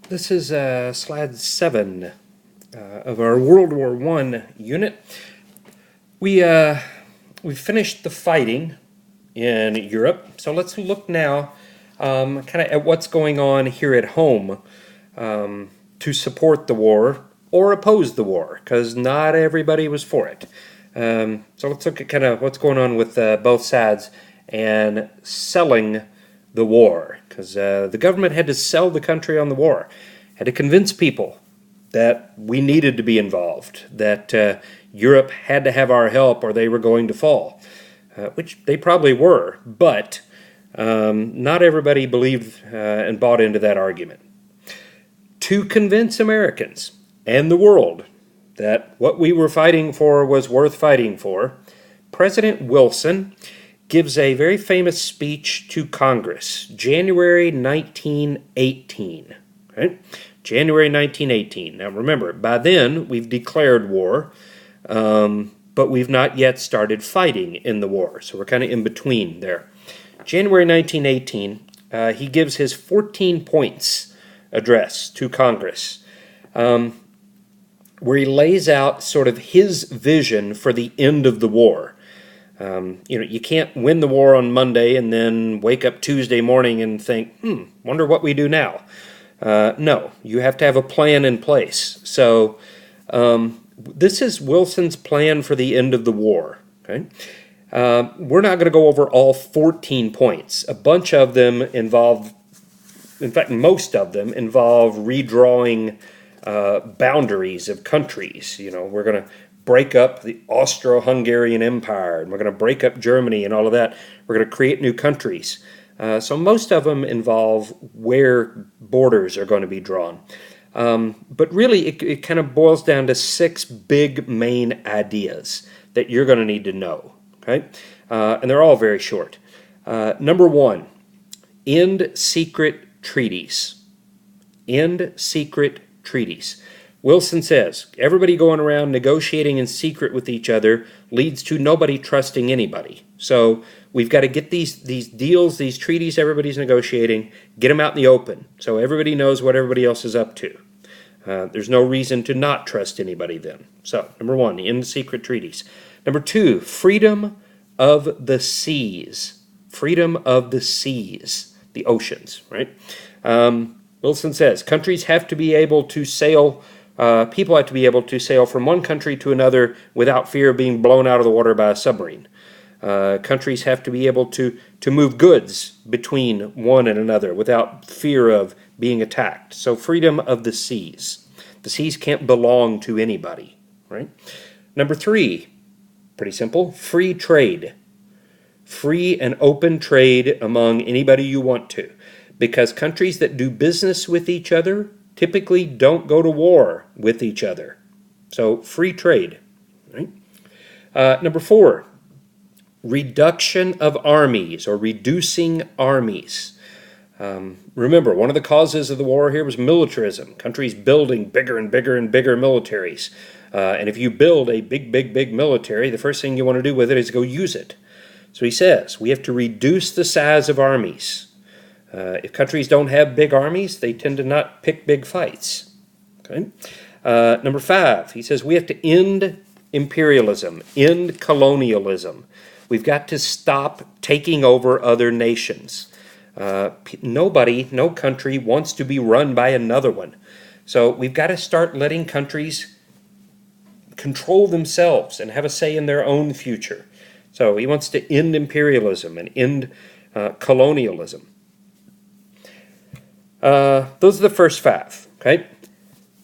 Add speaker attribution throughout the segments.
Speaker 1: This is slide 7 of our World War I unit. We finished the fighting in Europe, so let's look now kind of at what's going on here at home to support the war or oppose the war, because not everybody was for it. So let's look at kind of what's going on with both sides and selling the war, because the government had to sell the country on the war, had to convince people that we needed to be involved, that Europe had to have our help or they were going to fall, which they probably were, but not everybody believed and bought into that argument. To convince Americans and the world that what we were fighting for was worth fighting for, President Wilson gives a very famous speech to Congress, January 1918. Okay? January 1918. Now remember, by then we've declared war, but we've not yet started fighting in the war, so we're kind of in between there. January 1918, he gives his 14 points address to Congress, where he lays out sort of his vision for the end of the war. You can't win the war on Monday and then wake up Tuesday morning and think, wonder what we do now. No, you have to have a plan in place. So this is Wilson's plan for the end of the war. Okay? We're not going to go over all 14 points. A bunch of them involve, in fact, most of them involve redrawing boundaries of countries. We're going to break up the Austro-Hungarian Empire, and we're going to break up Germany and all of that. We're going to create new countries. So most of them involve where borders are going to be drawn. But really, it kind of boils down to 6 big main ideas that you're going to need to know. Okay? And they're all very short. Number 1, end secret treaties. End secret treaties. Wilson says, everybody going around negotiating in secret with each other leads to nobody trusting anybody. So we've got to get these deals, these treaties everybody's negotiating, get them out in the open so everybody knows what everybody else is up to. There's no reason to not trust anybody then. So, number 1, end secret treaties. Number 2, freedom of the seas. Freedom of the seas, the oceans, right? Wilson says, countries have to be able to sail. People have to be able to sail from one country to another without fear of being blown out of the water by a submarine. Countries have to be able to move goods between one and another without fear of being attacked. So freedom of the seas. The seas can't belong to anybody, right? Number 3, pretty simple, free trade. Free and open trade among anybody you want to. Because countries that do business with each other typically don't go to war with each other. So free trade. Right? Number 4, reduction of armies or reducing armies. Remember, one of the causes of the war here was militarism. Countries building bigger and bigger and bigger militaries. And if you build a big military, the first thing you want to do with it is go use it. So he says, we have to reduce the size of armies. If countries don't have big armies, they tend to not pick big fights. Okay? Number 5, he says we have to end imperialism, end colonialism. We've got to stop taking over other nations. No country wants to be run by another one. So we've got to start letting countries control themselves and have a say in their own future. So he wants to end imperialism and end colonialism. Those are the first 5, okay?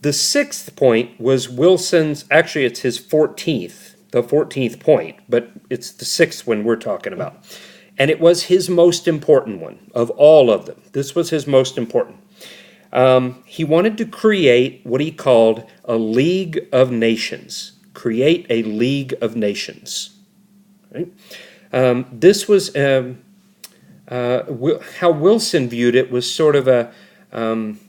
Speaker 1: The 6th point was Wilson's, actually it's his 14th, the 14th point, but it's the 6th one we're talking about. And it was his most important one of all of them. This was his most important. He wanted to create what he called a League of Nations. Create a League of Nations. Right? This was how Wilson viewed it was sort of an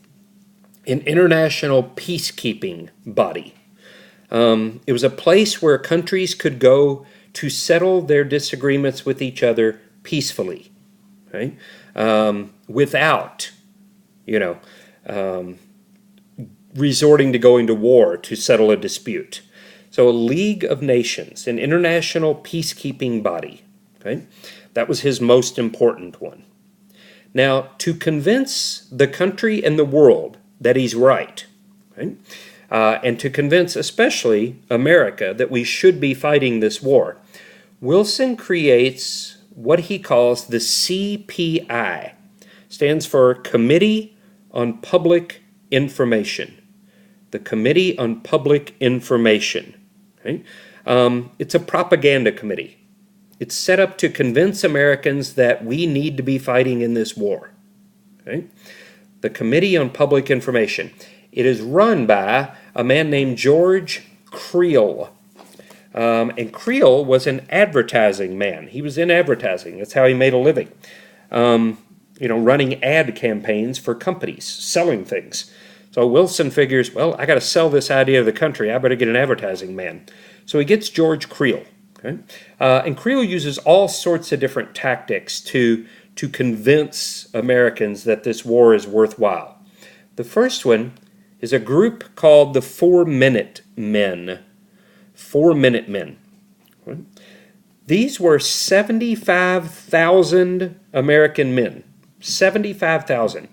Speaker 1: international peacekeeping body. It was a place where countries could go to settle their disagreements with each other peacefully, right? Without, resorting to going to war to settle a dispute. So a League of Nations, an international peacekeeping body. Okay? That was his most important one. Now, to convince the country and the world that he's right, right? And to convince especially America that we should be fighting this war, Wilson creates what he calls the CPI, stands for Committee on Public Information. The Committee on Public Information. Okay? It's a propaganda committee. It's set up to convince Americans that we need to be fighting in this war. Okay? The Committee on Public Information. It is run by a man named George Creel. And Creel was an advertising man. He was in advertising. That's how he made a living. Running ad campaigns for companies, selling things. So Wilson figures, well, I got to sell this idea to the country. I better get an advertising man. So he gets George Creel. Okay? And Creel uses all sorts of different tactics to convince Americans that this war is worthwhile. The first one is a group called the 4-Minute Men. 4-Minute Men. Okay? These were 75,000 American men, 75,000,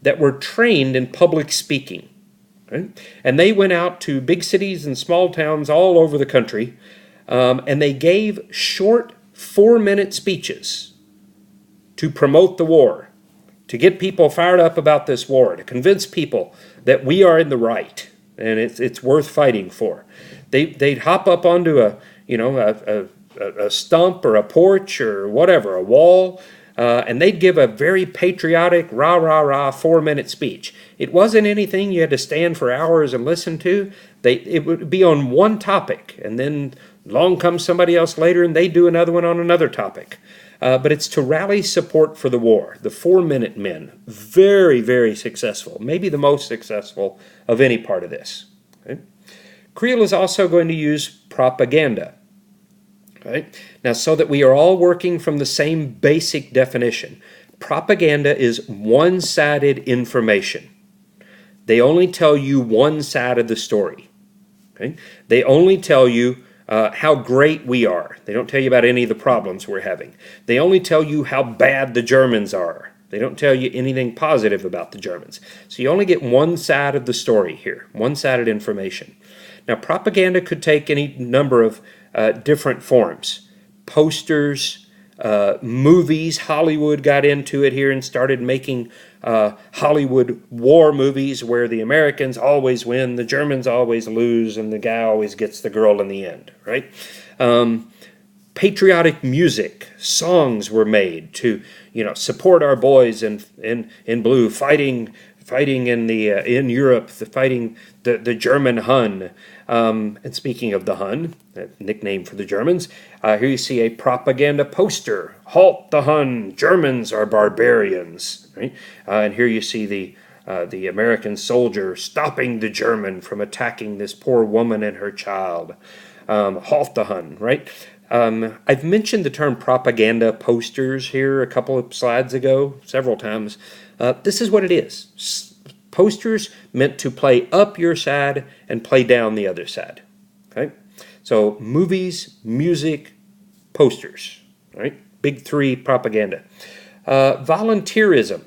Speaker 1: that were trained in public speaking. Okay? And they went out to big cities and small towns all over the country, and they gave short 4-minute speeches to promote the war, to get people fired up about this war, to convince people that we are in the right and it's worth fighting for. They'd hop up onto a stump or a porch or whatever, a wall, and they'd give a very patriotic, rah-rah-rah 4-minute speech. It wasn't anything you had to stand for hours and listen to. It would be on one topic, and then along comes somebody else later and they do another one on another topic. But it's to rally support for the war. The 4-Minute Men, very, very successful, maybe the most successful of any part of this. Okay? Creel is also going to use propaganda. Right? Now, so that we are all working from the same basic definition, propaganda is one-sided information. They only tell you one side of the story. Okay? They only tell you how great we are. They don't tell you about any of the problems we're having. They only tell you how bad the Germans are. They don't tell you anything positive about the Germans. So you only get one side of the story here, one-sided information. Now, propaganda could take any number of different forms. Posters, movies. Hollywood got into it here and started making Hollywood war movies where the Americans always win, the Germans always lose, and the guy always gets the girl in the end, right? Patriotic music, songs were made to, support our boys in blue, fighting in Europe, fighting the German Hun. And speaking of the Hun, a nickname for the Germans, here you see a propaganda poster. Halt the Hun! Germans are barbarians. Right? And here you see the American soldier stopping the German from attacking this poor woman and her child. Halt the Hun! Right? I've mentioned the term propaganda posters here a couple of slides ago, several times. This is what it is. Posters meant to play up your side and play down the other side. Okay? So movies, music, posters. Right? Big three propaganda. Volunteerism.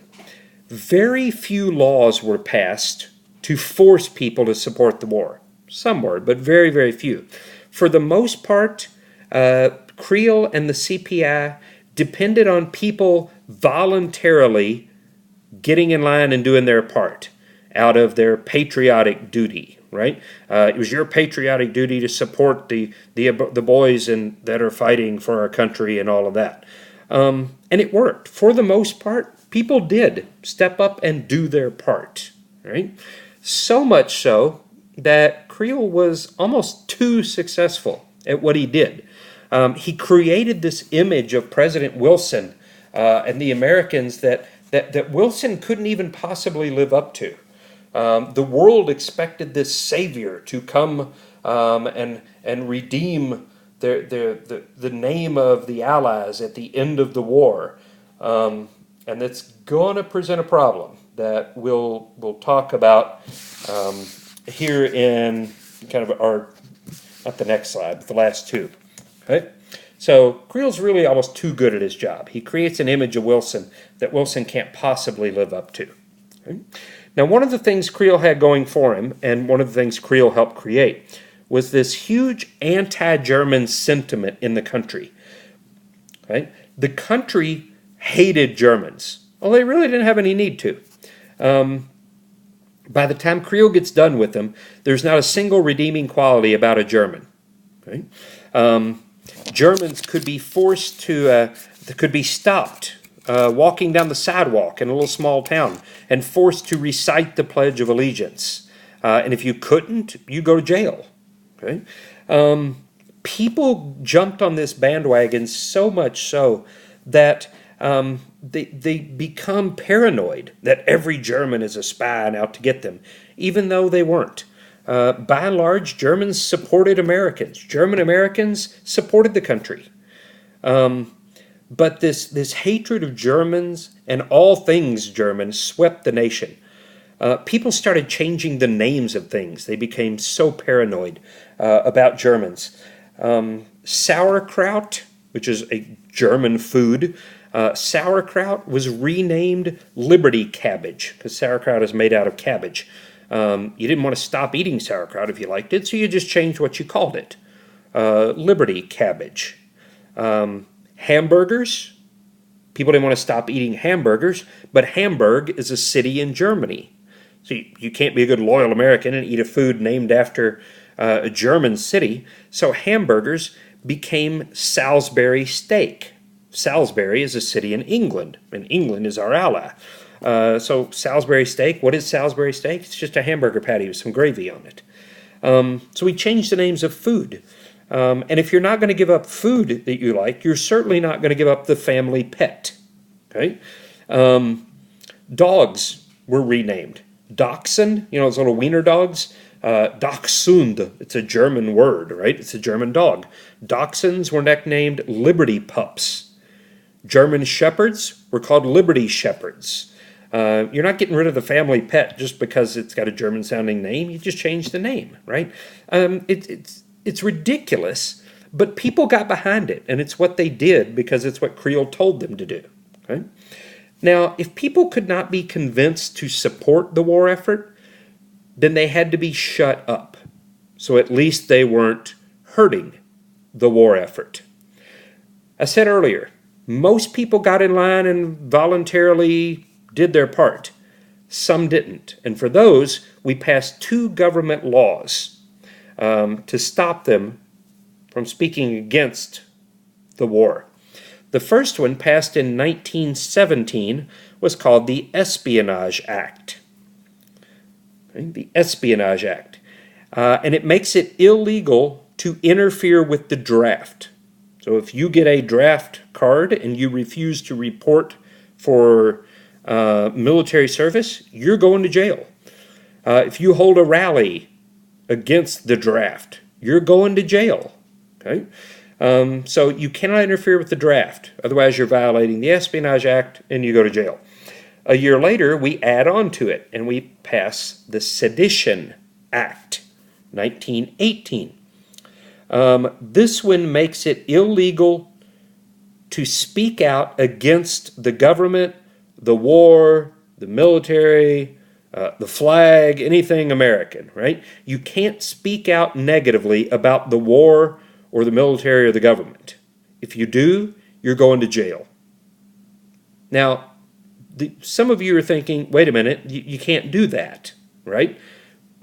Speaker 1: Very few laws were passed to force people to support the war. Some were, but very, very few. For the most part, Creel and the CPI depended on people voluntarily getting in line and doing their part out of their patriotic duty, right? It was your patriotic duty to support the boys that are fighting for our country and all of that. And it worked. For the most part, people did step up and do their part, right? So much so that Creel was almost too successful at what he did. He created this image of President Wilson and the Americans that Wilson couldn't even possibly live up to. The world expected this savior to come and redeem the name of the Allies at the end of the war. And it's going to present a problem. that we'll talk about here in kind of our, not the next slide, but the last two. Okay? So Creel's really almost too good at his job. He creates an image of Wilson that Wilson can't possibly live up to. Okay? Now, one of the things Creel had going for him, and one of the things Creel helped create, was this huge anti-German sentiment in the country. Okay? The country hated Germans. Well, they really didn't have any need to. By the time Creel gets done with them, there's not a single redeeming quality about a German. Okay? Germans could be forced to, could be stopped walking down the sidewalk in a little small town and forced to recite the Pledge of Allegiance. And if you couldn't, you go to jail. Okay? People jumped on this bandwagon so much so that they become paranoid that every German is a spy and out to get them, even though they weren't. By and large, Germans supported Americans. German Americans supported the country. But this hatred of Germans and all things German swept the nation. People started changing the names of things. They became so paranoid about Germans. Sauerkraut, which is a German food, sauerkraut was renamed Liberty cabbage because sauerkraut is made out of cabbage. You didn't want to stop eating sauerkraut if you liked it, so you just changed what you called it. Liberty cabbage. Hamburgers. People didn't want to stop eating hamburgers, but Hamburg is a city in Germany. So you can't be a good loyal American and eat a food named after a German city. So hamburgers became Salisbury steak. Salisbury is a city in England, and England is our ally. So Salisbury steak, what is Salisbury steak? It's just a hamburger patty with some gravy on it. So we changed the names of food. And if you're not going to give up food that you like, you're certainly not going to give up the family pet. Okay? Dogs were renamed. Dachshund, those little wiener dogs. Dachshund, it's a German word, right? It's a German dog. Dachshunds were nicknamed Liberty pups. German shepherds were called Liberty shepherds. You're not getting rid of the family pet just because it's got a German-sounding name. You just change the name, right? It's ridiculous, but people got behind it, and it's what they did because it's what Creel told them to do. Okay? Now, if people could not be convinced to support the war effort, then they had to be shut up, so at least they weren't hurting the war effort. I said earlier, most people got in line and voluntarily did their part. Some didn't, and for those, we passed 2 government laws to stop them from speaking against the war. The first one, passed in 1917, was called the Espionage Act. Okay, the Espionage Act. And it makes it illegal to interfere with the draft. So if you get a draft card and you refuse to report for military service, you're going to jail. If you hold a rally against the draft, you're going to jail. Okay? So you cannot interfere with the draft. Otherwise, you're violating the Espionage Act and you go to jail. A year later, we add on to it and we pass the Sedition Act, 1918. This one makes it illegal to speak out against the government, the war, the military, the flag, anything American, right? You can't speak out negatively about the war or the military or the government. If you do, you're going to jail. Now, some of you are thinking, wait a minute, you can't do that, right?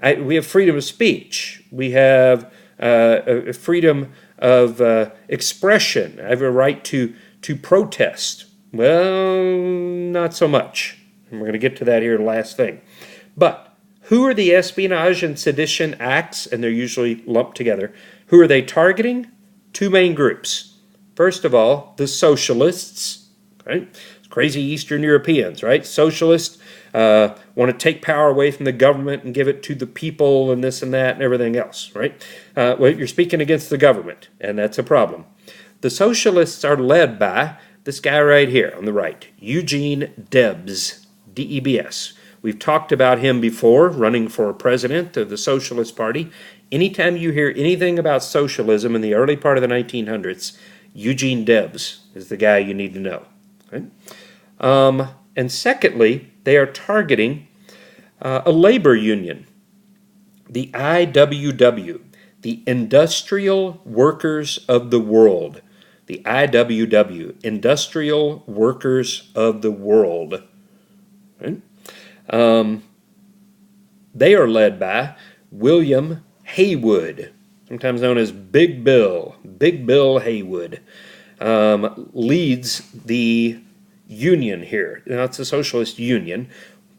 Speaker 1: We have freedom of speech. We have a freedom of expression. I have a right to protest. Well, not so much. And we're going to get to that here, last thing. But who are the Espionage and Sedition Acts? And they're usually lumped together. Who are they targeting? 2 main groups. First of all, the socialists. Right? Crazy Eastern Europeans, right? Socialists want to take power away from the government and give it to the people and this and that and everything else, right? Well, you're speaking against the government, and that's a problem. The socialists are led by this guy right here on the right, Eugene Debs, D-E-B-S, We've talked about him before, running for president of the Socialist Party. Anytime you hear anything about socialism in the early part of the 1900s, Eugene Debs is the guy you need to know. Okay? And secondly, they are targeting a labor union, the IWW, the Industrial Workers of the World. The IWW, Industrial Workers of the World. Right? They are led by William Haywood, sometimes known as Big Bill. Big Bill Haywood leads the union here. Now, it's a socialist union.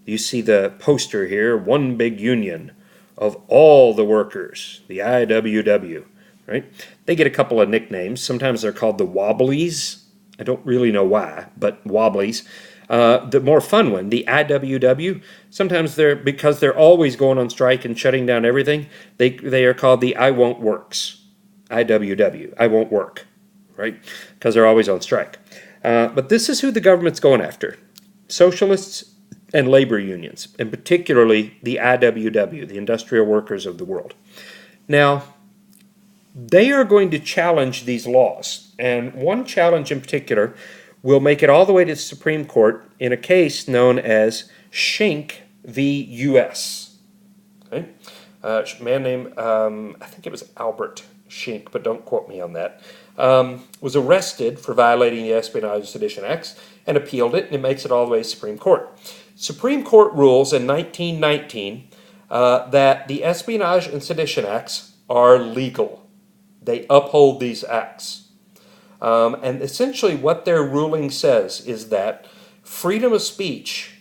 Speaker 1: You see the poster here, one big union of all the workers, the IWW. Right? They get a couple of nicknames. Sometimes they're called the Wobblies. I don't really know why, but Wobblies. The more fun one, the IWW, sometimes because they're always going on strike and shutting down everything, they are called the I Won't Works. IWW, I Won't Work, right? Because they're always on strike. But this is who the government's going after. Socialists and labor unions, and particularly the IWW, the Industrial Workers of the World. Now, they are going to challenge these laws, and one challenge in particular will make it all the way to the Supreme Court in a case known as Schenck v. U.S. Okay? A man named, I think it was Albert Schenck, but don't quote me on that, was arrested for violating the Espionage and Sedition Acts and appealed it, and it makes it all the way to the Supreme Court. Supreme Court rules in 1919 that the Espionage and Sedition Acts are legal. They uphold these acts. And essentially what their ruling says is that freedom of speech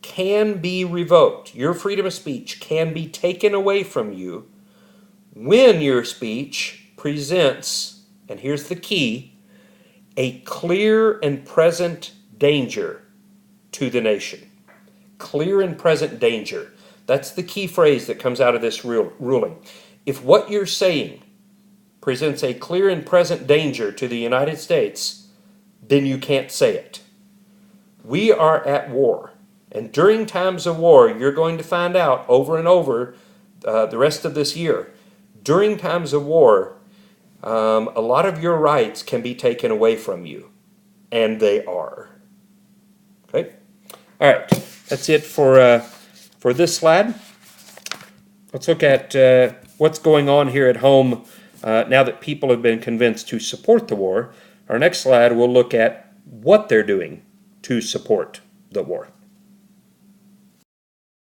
Speaker 1: can be revoked. Your freedom of speech can be taken away from you when your speech presents, and here's the key, a clear and present danger to the nation. Clear and present danger. That's the key phrase that comes out of this ruling. If what you're saying presents a clear and present danger to the United States, then you can't say it. We are at war. And during times of war, you're going to find out over and over the rest of this year, during times of war, a lot of your rights can be taken away from you. And they are. Okay? All right. That's it for this slide. Let's look at what's going on here at home now that people have been convinced to support the war. Our next slide, we'll look at what they're doing to support the war.